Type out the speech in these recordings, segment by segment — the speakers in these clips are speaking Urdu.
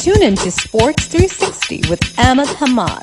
Tune in to Sports 360 with Ahmed Hamad.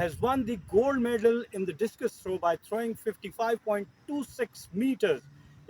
has won the gold medal in the discus throw by throwing 55.26 meters।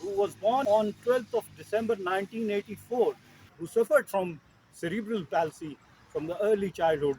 who was born on 12th of December 1984, who suffered from cerebral palsy from the early childhood।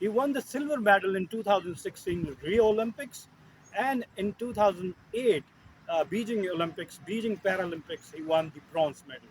He won the silver medal in 2016 Rio Olympics, and in 2008 Beijing Olympics, Beijing Paralympics, he won the bronze medal।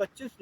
25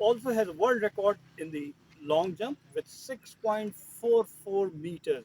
also has a world record in the long jump with 6.44 meters।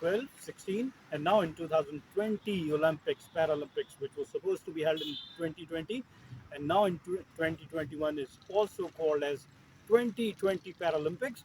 12, 16 and now in 2020 Olympics, Paralympics, which was supposed to be held in 2020, and now in 2021 is also called as 2020 Paralympics।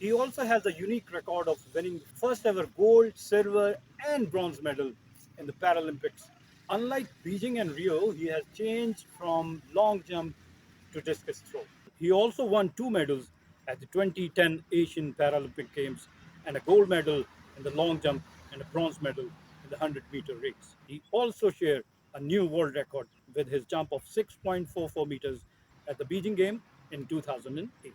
He also has a unique record of winning first ever gold, silver and bronze medal in the Paralympics। Unlike Beijing and Rio, he has changed from long jump to discus throw। He also won 2 medals at the 2010 Asian Paralympic Games, and a gold medal in the long jump and a bronze medal in the 100-meter race। He also shared a new world record with his jump of 6.44 meters at the Beijing game in 2008।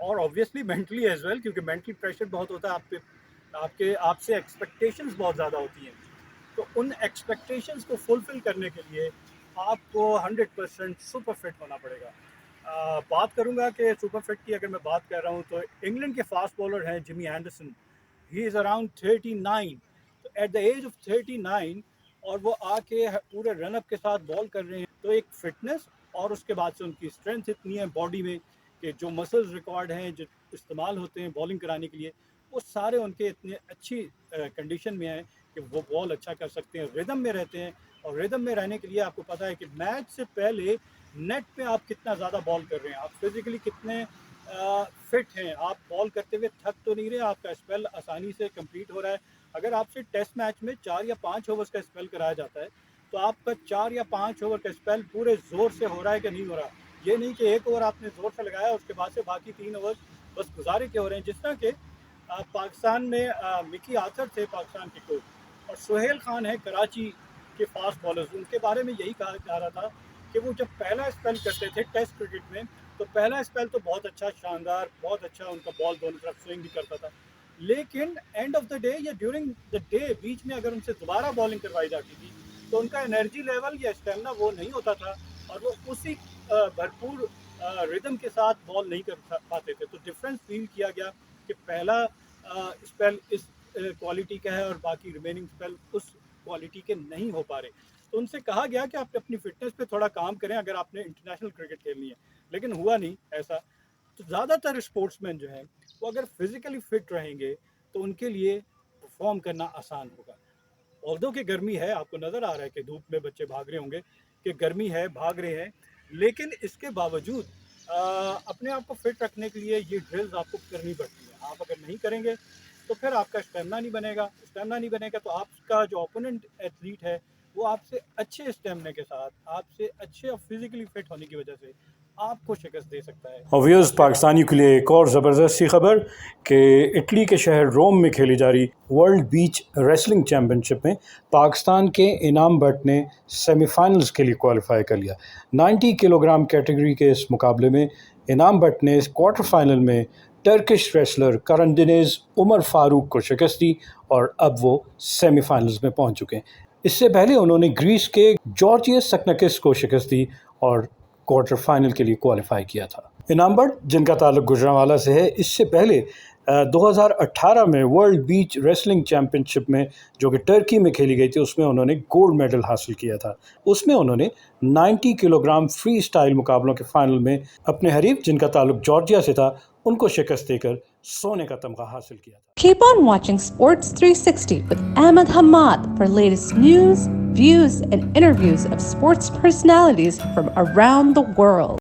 اور obviously mentally as well, کیونکہ mental pressure بہت ہوتا ہے آپ پہ، آپ سے expectations بہت زیادہ ہوتی ہیں. تو ان ایکسپیکٹیشنز کو فلفل کرنے کے لیے آپ کو 100% سپر فٹ ہونا پڑے گا. بات کروں گا کہ سپر فٹ کی اگر میں بات کر رہا ہوں تو انگلینڈ کے فاسٹ بالر ہیں جمی اینڈرسن. He is around 39. تو ایٹ دا ایج آف 39 اور وہ آ کے پورے رن اپ کے ساتھ بال کر رہے ہیں، تو ایک فٹنس اور اس کے بعد سے ان کی اسٹرینتھ اتنی ہے باڈی میں کہ جو مسلز ریکوائرڈ ہیں جو استعمال ہوتے ہیں بالنگ کرانے کے لیے، وہ سارے ان کے اتنے اچھی کنڈیشن میں ہیں کہ وہ بال اچھا کر سکتے ہیں، ردم میں رہتے ہیں. اور ردم میں رہنے کے لیے آپ کو پتہ ہے کہ میچ سے پہلے نیٹ پہ آپ کتنا زیادہ بال کر رہے ہیں، آپ فزیکلی کتنے فٹ ہیں، آپ بال کرتے ہوئے تھک تو نہیں رہے، آپ کا اسپیل آسانی سے کمپلیٹ ہو رہا ہے. اگر آپ سے ٹیسٹ میچ میں 4 یا 5 اوورز کا اسپیل کرایا جاتا ہے تو آپ کا 4 یا 5 اوور کا اسپیل پورے زور سے ہو رہا ہے کہ نہیں ہو رہا. یہ نہیں کہ ایک اوور آپ نے زور سے لگایا اس کے بعد سے باقی 3 اوور بس گزارے کے ہو رہے ہیں. جس طرح کہ پاکستان میں مکی آتھر تھے پاکستان کے کوچ، اور سہیل خان ہے کراچی کے فاسٹ بالرز. ان کے بارے میں یہی کہا جا رہا تھا کہ وہ جب پہلا اسپیل کرتے تھے ٹیسٹ کرکٹ میں تو پہلا اسپیل تو بہت اچھا، شاندار، بہت اچھا ان کا بال دونوں طرف سوئنگ بھی کرتا تھا، لیکن اینڈ آف دا ڈے یا ڈیورنگ دا ڈے بیچ میں اگر ان سے دوبارہ بالنگ کروائی جاتی تھی تو ان کا انرجی لیول یا اسٹیمنا وہ نہیں ہوتا تھا اور وہ اسی بھرپور ردم کے ساتھ بال نہیں کر پاتے تھے. تو ڈفرینس فیل کیا گیا کہ پہلا اسپیل اس کوالٹی کا ہے اور باقی ریمیننگ اسپیل اس کوالٹی کے نہیں ہو پا رہے. تو ان سے کہا گیا کہ آپ اپنی فٹنس پہ تھوڑا کام کریں اگر آپ نے انٹرنیشنل کرکٹ کھیلنی ہے، لیکن ہوا نہیں ایسا. تو زیادہ تر اسپورٹس مین جو ہیں وہ اگر فزیکلی فٹ رہیں گے تو ان کے لیے پرفارم کرنا آسان ہوگا. آلدو کہ گرمی ہے، آپ کو نظر آ رہا ہے کہ دھوپ میں بچے بھاگ رہے ہوں گے کہ گرمی ہے، بھاگ رہے ہیں، لیکن اس کے باوجود اپنے آپ کو فٹ رکھنے کے لیے یہ ڈرلز آپ کو کرنی پڑتی ہیں. آپ اگر نہیں کریں گے تو پھر آپ کا اسٹیمنا نہیں بنے گا. اسٹیمنا نہیں بنے گا تو آپ کا جو اوپوننٹ ایتھلیٹ ہے وہ آپ سے اچھے اسٹیمنے کے ساتھ، آپ سے اچھے اور فزیکلی فٹ ہونے کی وجہ سے آپ کو شکست دے سکتا ہے. ویوز پاکستانیوں کے لیے ایک اور زبردست سی خبر کہ اٹلی کے شہر روم میں کھیلی جا رہی ورلڈ بیچ ریسلنگ چیمپئن شپ میں پاکستان کے انعام بٹ نے سیمی فائنلز کے لیے کوالیفائی کر لیا. 90 کلو گرام کیٹیگری کے اس مقابلے میں انعام بٹ نے کوارٹر فائنل میں ٹرکش ریسلر کرندینیز عمر فاروق کو شکست دی اور اب وہ سیمی فائنلز میں پہنچ چکے ہیں. اس سے پہلے انہوں نے گریس کے جارجیس سکنکس کو شکست دی اور کوارٹر فائنل کے لیے کوالیفائی کیا تھا. انعام بٹ جن کا تعلق گجرانوالہ سے ہے، اس سے پہلے 2018 میں ورلڈ بیچ ریسلنگ چیمپئن شپ میں جو کہ ٹرکی میں کھیلی گئی تھی اس میں انہوں نے گولڈ میڈل حاصل کیا تھا. اس میں انہوں نے 90 کلو گرام فری اسٹائل مقابلوں کے فائنل میں اپنے حریف جن کا تعلق جارجیا سے تھا ان کو شکست دے کر سونے کا تمغہ حاصل کیا تھا. Keep on watching Sports 360 with Ahmed Hamad for latest news, views, and interviews of sports personalities from around the world.